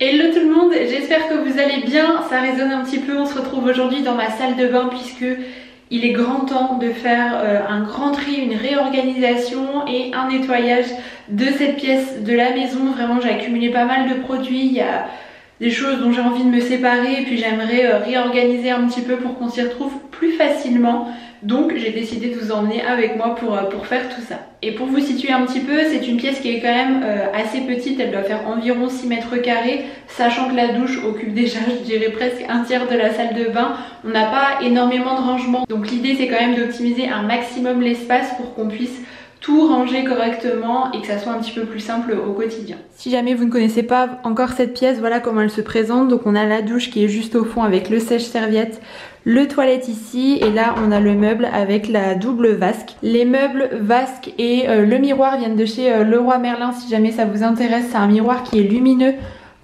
Hello tout le monde, j'espère que vous allez bien, ça résonne un petit peu, on se retrouve aujourd'hui dans ma salle de bain puisque il est grand temps de faire un grand tri, une réorganisation et un nettoyage de cette pièce de la maison. Vraiment j'ai accumulé pas mal de produits, il y a des choses dont j'ai envie de me séparer et puis j'aimerais réorganiser un petit peu pour qu'on s'y retrouve plus facilement. Donc j'ai décidé de vous emmener avec moi pour faire tout ça. Et pour vous situer un petit peu, c'est une pièce qui est quand même assez petite, elle doit faire environ 6 mètres carrés, sachant que la douche occupe déjà, je dirais presque un tiers de la salle de bain. On n'a pas énormément de rangement, donc l'idée c'est quand même d'optimiser un maximum l'espace pour qu'on puisse tout ranger correctement et que ça soit un petit peu plus simple au quotidien. Si jamais vous ne connaissez pas encore cette pièce, voilà comment elle se présente. Donc on a la douche qui est juste au fond avec le sèche-serviette, le toilette ici, et là on a le meuble avec la double vasque. Les meubles, vasque et le miroir viennent de chez Leroy Merlin si jamais ça vous intéresse. C'est un miroir qui est lumineux,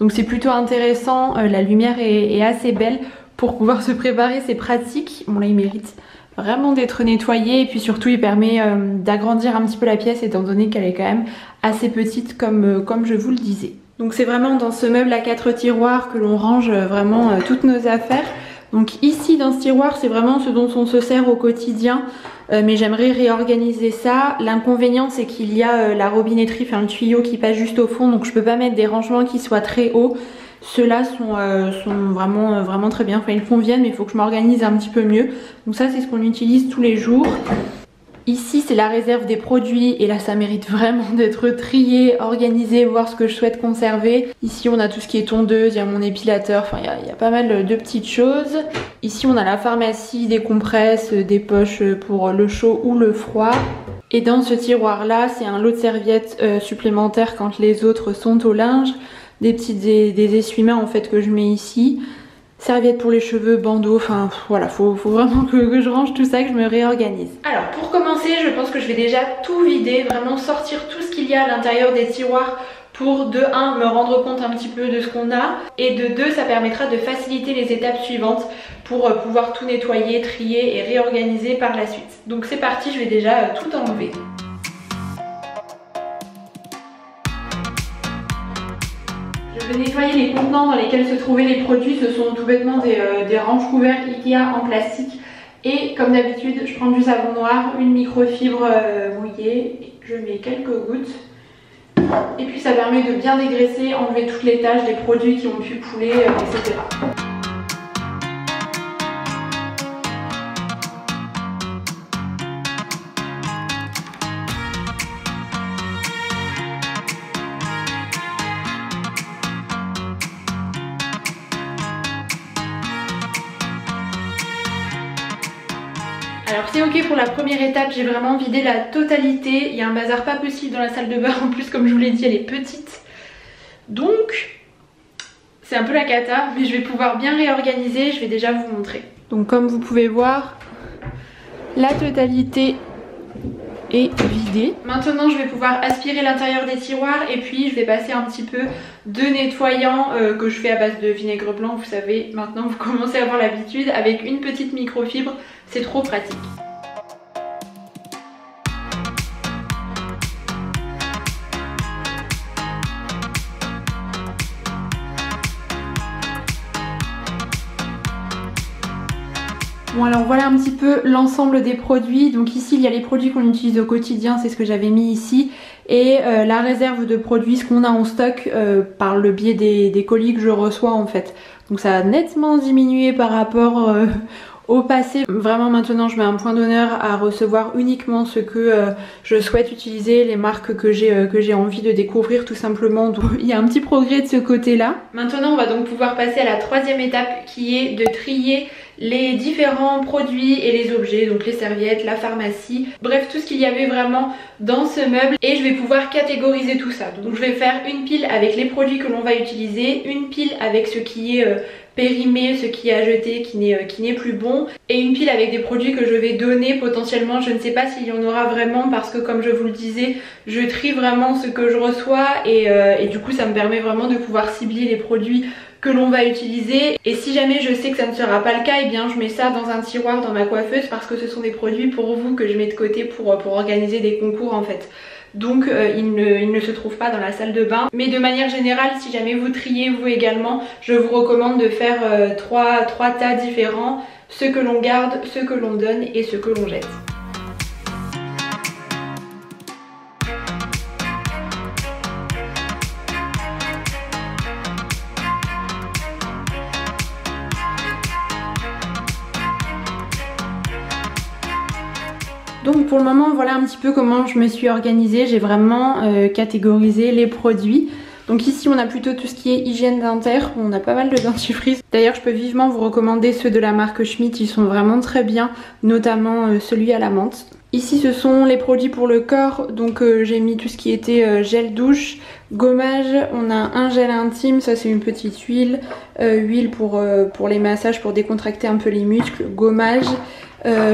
donc c'est plutôt intéressant, la lumière est assez belle pour pouvoir se préparer, c'est pratique. Bon là il mérite vraiment d'être nettoyé et puis surtout il permet d'agrandir un petit peu la pièce étant donné qu'elle est quand même assez petite comme je vous le disais. Donc c'est vraiment dans ce meuble à 4 tiroirs que l'on range vraiment toutes nos affaires. Donc ici dans ce tiroir c'est vraiment ce dont on se sert au quotidien, mais j'aimerais réorganiser ça. L'inconvénient c'est qu'il y a la robinetterie, enfin le tuyau qui passe juste au fond, donc je peux pas mettre des rangements qui soient très hauts. Ceux-là sont vraiment très bien, enfin ils conviennent mais il faut que je m'organise un petit peu mieux. Donc ça c'est ce qu'on utilise tous les jours. Ici c'est la réserve des produits et là ça mérite vraiment d'être trié, organisé, voir ce que je souhaite conserver. Ici on a tout ce qui est tondeuse, il y a mon épilateur, enfin il y a pas mal de petites choses. Ici on a la pharmacie, des compresses, des poches pour le chaud ou le froid. Et dans ce tiroir là c'est un lot de serviettes supplémentaires quand les autres sont au linge. Des essuie-mains en fait que je mets ici, serviettes pour les cheveux, bandeaux, enfin voilà, faut vraiment que je range tout ça, que je me réorganise. Alors pour commencer, je pense que je vais déjà tout vider, vraiment sortir tout ce qu'il y a à l'intérieur des tiroirs pour de 1 me rendre compte un petit peu de ce qu'on a et de 2 ça permettra de faciliter les étapes suivantes pour pouvoir tout nettoyer, trier et réorganiser par la suite. Donc c'est parti, je vais déjà tout enlever. Je vais nettoyer les contenants dans lesquels se trouvaient les produits. Ce sont tout bêtement des ranges couverts Ikea en plastique. Et comme d'habitude, je prends du savon noir, une microfibre mouillée. Je mets quelques gouttes. Et puis ça permet de bien dégraisser, enlever toutes les taches des produits qui ont pu couler, etc. Alors c'est ok pour la première étape, j'ai vraiment vidé la totalité. Il y a un bazar pas possible dans la salle de bain, en plus comme je vous l'ai dit elle est petite. Donc c'est un peu la cata, mais je vais pouvoir bien réorganiser, je vais déjà vous montrer. Donc comme vous pouvez voir, la totalité est vidée. Maintenant je vais pouvoir aspirer l'intérieur des tiroirs et puis je vais passer un petit peu de nettoyant que je fais à base de vinaigre blanc, vous savez, maintenant vous commencez à avoir l'habitude, avec une petite microfibre, c'est trop pratique. Bon alors voilà un petit peu l'ensemble des produits. Donc ici il y a les produits qu'on utilise au quotidien, c'est ce que j'avais mis ici. Et la réserve de produits, ce qu'on a en stock par le biais des colis que je reçois en fait. Donc ça a nettement diminué par rapport au passé. Vraiment maintenant je mets un point d'honneur à recevoir uniquement ce que je souhaite utiliser, les marques que j'ai envie de découvrir tout simplement. Donc il y a un petit progrès de ce côté là. Maintenant on va donc pouvoir passer à la troisième étape qui est de trier les différents produits et les objets, donc les serviettes, la pharmacie, bref tout ce qu'il y avait vraiment dans ce meuble, et je vais pouvoir catégoriser tout ça. Donc je vais faire une pile avec les produits que l'on va utiliser, une pile avec ce qui est périmé, ce qui est à jeter, qui n'est plus bon, et une pile avec des produits que je vais donner potentiellement. Je ne sais pas s'il y en aura vraiment parce que comme je vous le disais, je trie vraiment ce que je reçois et du coup ça me permet vraiment de pouvoir cibler les produits que l'on va utiliser. Et si jamais je sais que ça ne sera pas le cas, et bien je mets ça dans un tiroir dans ma coiffeuse parce que ce sont des produits pour vous que je mets de côté pour organiser des concours en fait. donc il ne se trouve pas dans la salle de bain. Mais de manière générale, si jamais vous triez vous également, je vous recommande de faire trois tas différents, ceux que l'on garde, ceux que l'on donne et ceux que l'on jette. Donc pour le moment, voilà un petit peu comment je me suis organisée. J'ai vraiment catégorisé les produits. Donc ici on a plutôt tout ce qui est hygiène dentaire, on a pas mal de dentifrice. D'ailleurs je peux vivement vous recommander ceux de la marque Schmitt, ils sont vraiment très bien, notamment celui à la menthe. Ici ce sont les produits pour le corps, donc j'ai mis tout ce qui était gel douche, gommage, on a un gel intime, ça c'est une petite huile, huile pour les massages, pour décontracter un peu les muscles, gommage,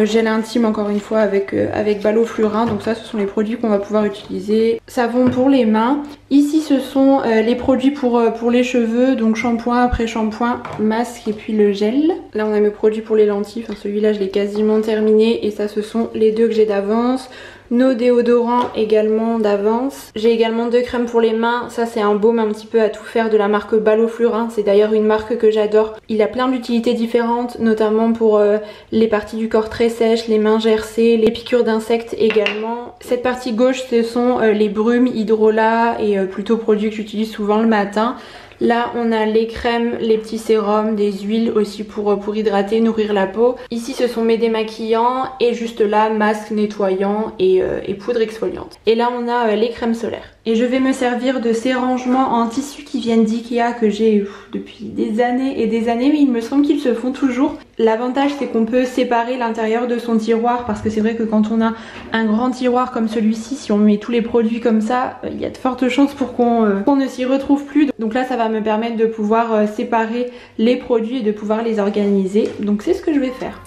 gel intime encore une fois avec Baloflurin, donc ça ce sont les produits qu'on va pouvoir utiliser. Savon pour les mains. Ici ce sont les produits pour les cheveux, donc shampoing, après shampoing, masque et puis le gel. Là on a mes produits pour les lentilles, enfin celui-là je l'ai quasiment terminé et ça ce sont les deux que j'ai d'avance. Nos déodorants également d'avance. J'ai également 2 crèmes pour les mains. Ça c'est un baume un petit peu à tout faire de la marque Baloflurin. C'est d'ailleurs une marque que j'adore. Il a plein d'utilités différentes, notamment pour les parties du corps très sèches, les mains gercées, les piqûres d'insectes également. Cette partie gauche ce sont les brumes, hydrolat et plutôt produits que j'utilise souvent le matin. Là on a les crèmes, les petits sérums, des huiles aussi pour hydrater, nourrir la peau. Ici ce sont mes démaquillants et juste là masque nettoyant et poudre exfoliante. Et là on a les crèmes solaires. Et je vais me servir de ces rangements en tissu qui viennent d'Ikea que j'ai depuis des années et des années, mais il me semble qu'ils se font toujours. L'avantage c'est qu'on peut séparer l'intérieur de son tiroir parce que c'est vrai que quand on a un grand tiroir comme celui-ci, si on met tous les produits comme ça, il y a de fortes chances pour qu'on ne s'y retrouve plus. Donc là ça va me permettre de pouvoir séparer les produits et de pouvoir les organiser. Donc c'est ce que je vais faire.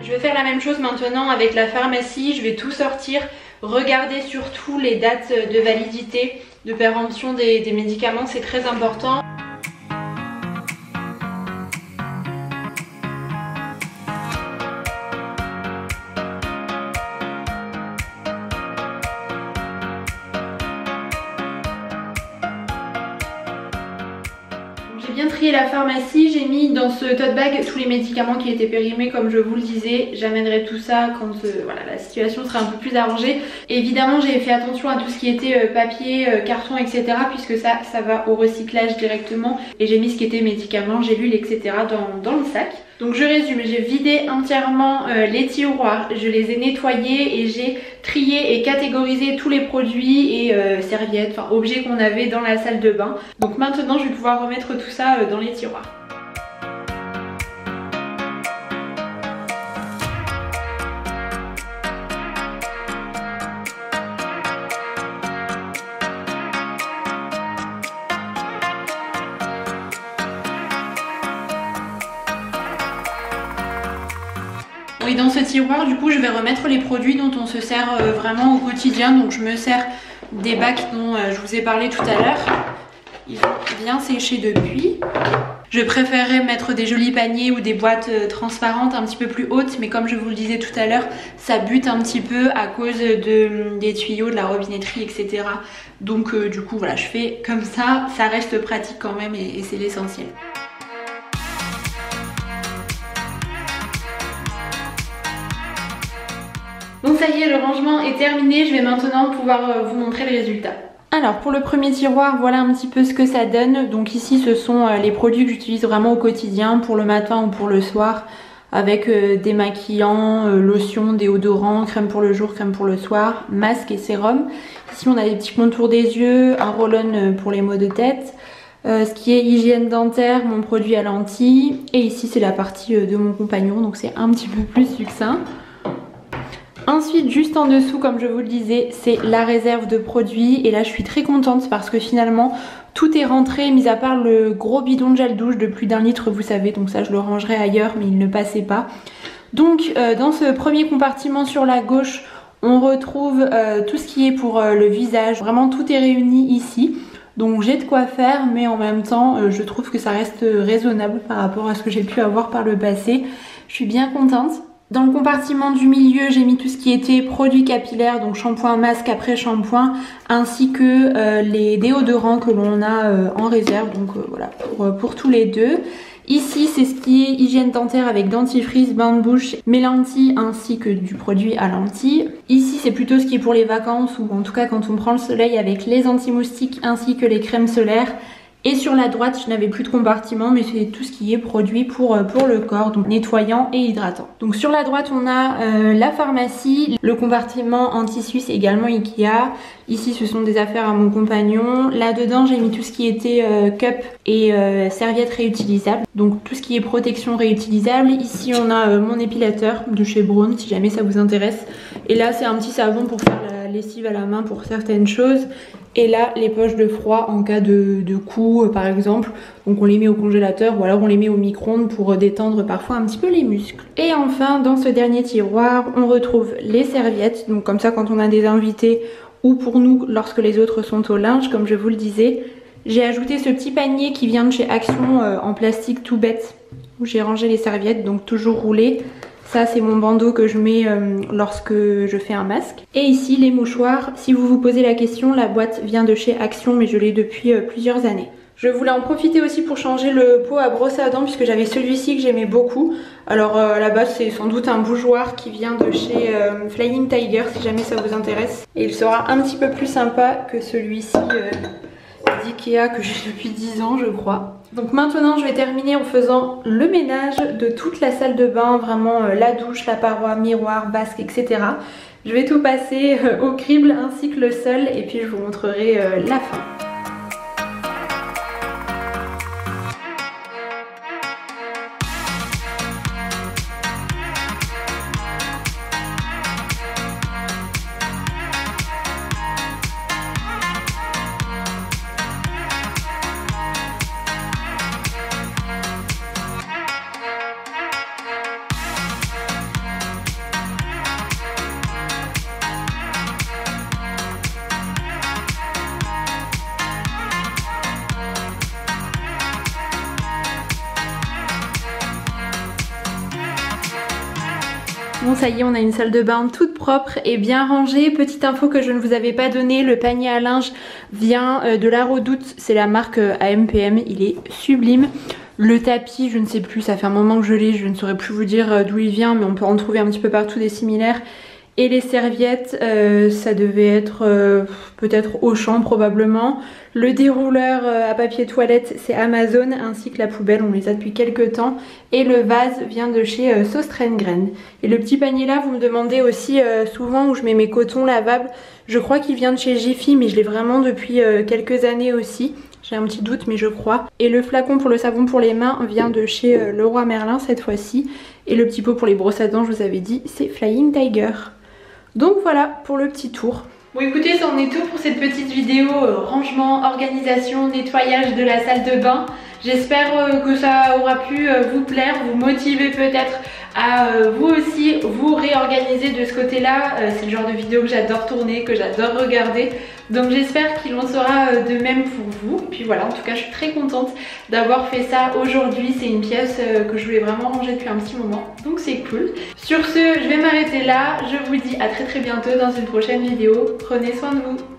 Je vais faire la même chose maintenant avec la pharmacie, je vais tout sortir, regarder surtout les dates de validité, de péremption des médicaments, c'est très important. J'ai bien trié la pharmacie, j'ai mis dans ce tote bag tous les médicaments qui étaient périmés comme je vous le disais. J'amènerai tout ça quand voilà, la situation sera un peu plus arrangée. Évidemment j'ai fait attention à tout ce qui était papier, carton etc. puisque ça va au recyclage directement. Et j'ai mis ce qui était médicaments, gélules etc. dans le sac. Donc je résume, j'ai vidé entièrement les tiroirs, je les ai nettoyés et j'ai trié et catégorisé tous les produits et serviettes, enfin objets qu'on avait dans la salle de bain. Donc maintenant je vais pouvoir remettre tout ça dans les tiroirs. Et dans ce tiroir du coup je vais remettre les produits dont on se sert vraiment au quotidien. Donc je me sers des bacs dont je vous ai parlé tout à l'heure. Ils vont bien sécher depuis. Je préférerais mettre des jolis paniers ou des boîtes transparentes un petit peu plus hautes, mais comme je vous le disais tout à l'heure, ça bute un petit peu à cause des tuyaux, de la robinetterie, etc. Donc du coup voilà, je fais comme ça reste pratique quand même et c'est l'essentiel. Donc ça y est, le rangement est terminé, je vais maintenant pouvoir vous montrer le résultat. Alors pour le premier tiroir, voilà un petit peu ce que ça donne. Donc ici ce sont les produits que j'utilise vraiment au quotidien pour le matin ou pour le soir, avec démaquillants, lotion, déodorant, crème pour le jour, crème pour le soir, masque et sérum. Ici on a des petits contours des yeux, un roll-on pour les maux de tête. Ce qui est hygiène dentaire, mon produit à lentilles. Et ici c'est la partie de mon compagnon, donc c'est un petit peu plus succinct. Ensuite, juste en dessous, comme je vous le disais, c'est la réserve de produits. Et là, je suis très contente parce que finalement, tout est rentré, mis à part le gros bidon de gel douche de plus d'1 litre, vous savez. Donc ça, je le rangerai ailleurs, mais il ne passait pas. Donc, dans ce premier compartiment sur la gauche, on retrouve tout ce qui est pour le visage. Vraiment, tout est réuni ici. Donc j'ai de quoi faire, mais en même temps je trouve que ça reste raisonnable par rapport à ce que j'ai pu avoir par le passé. Je suis bien contente. Dans le compartiment du milieu, j'ai mis tout ce qui était produits capillaires, donc shampoing, masque après shampoing, ainsi que les déodorants que l'on a en réserve, donc voilà, pour tous les deux. Ici, c'est ce qui est hygiène dentaire avec dentifrice, bain de bouche, mes lentilles ainsi que du produit à lentilles. Ici, c'est plutôt ce qui est pour les vacances ou en tout cas quand on prend le soleil avec les anti-moustiques ainsi que les crèmes solaires. Et sur la droite, je n'avais plus de compartiment, mais c'est tout ce qui est produit pour le corps, donc nettoyant et hydratant. Donc sur la droite, on a la pharmacie, le compartiment en tissu, c'est également Ikea. Ici, ce sont des affaires à mon compagnon. Là-dedans, j'ai mis tout ce qui était cup et serviettes réutilisables. Donc tout ce qui est protection réutilisable. Ici, on a mon épilateur de chez Braun, si jamais ça vous intéresse. Et là, c'est un petit savon pour faire la lessive à la main pour certaines choses. Et là, les poches de froid en cas de coup par exemple. Donc on les met au congélateur ou alors on les met au micro-ondes pour détendre parfois un petit peu les muscles. Et enfin, dans ce dernier tiroir, on retrouve les serviettes. Donc comme ça, quand on a des invités ou pour nous lorsque les autres sont au linge, comme je vous le disais. J'ai ajouté ce petit panier qui vient de chez Action en plastique tout bête, où j'ai rangé les serviettes, donc toujours roulées. Ça, c'est mon bandeau que je mets lorsque je fais un masque. Et ici, les mouchoirs. Si vous vous posez la question, la boîte vient de chez Action, mais je l'ai depuis plusieurs années. Je voulais en profiter aussi pour changer le pot à brosse à dents, puisque j'avais celui-ci que j'aimais beaucoup. Alors à la base, c'est sans doute un bougeoir qui vient de chez Flying Tiger, si jamais ça vous intéresse. Et il sera un petit peu plus sympa que celui-ci d'Ikea que j'ai depuis 10 ans, je crois. Donc maintenant je vais terminer en faisant le ménage de toute la salle de bain, vraiment la douche, la paroi, miroir, vasque, etc. Je vais tout passer au crible ainsi que le sol et puis je vous montrerai la fin. Bon, ça y est, on a une salle de bain toute propre et bien rangée. Petite info que je ne vous avais pas donnée, le panier à linge vient de la Redoute, c'est la marque AMPM, il est sublime. Le tapis, je ne sais plus, ça fait un moment que je l'ai, je ne saurais plus vous dire d'où il vient, mais on peut en trouver un petit peu partout des similaires. Et les serviettes, ça devait être peut-être Auchan probablement. Le dérouleur à papier toilette, c'est Amazon, ainsi que la poubelle, on les a depuis quelques temps. Et le vase vient de chez Sostrengren. Et le petit panier là, vous me demandez aussi souvent où je mets mes cotons lavables. Je crois qu'il vient de chez Jiffy, mais je l'ai vraiment depuis quelques années aussi. J'ai un petit doute, mais je crois. Et le flacon pour le savon pour les mains vient de chez Leroy Merlin cette fois-ci. Et le petit pot pour les brosses à dents, je vous avais dit, c'est Flying Tiger. Donc voilà pour le petit tour. Bon écoutez, ça en est tout pour cette petite vidéo rangement, organisation, nettoyage de la salle de bain. J'espère que ça aura pu vous plaire, vous motiver peut-être à vous aussi vous réorganiser de ce côté-là. C'est le genre de vidéo que j'adore tourner, que j'adore regarder. Donc j'espère qu'il en sera de même pour vous. Et puis voilà, en tout cas je suis très contente d'avoir fait ça aujourd'hui. C'est une pièce que je voulais vraiment ranger depuis un petit moment. Donc c'est cool. Sur ce, je vais m'arrêter là. Je vous dis à très bientôt dans une prochaine vidéo. Prenez soin de vous.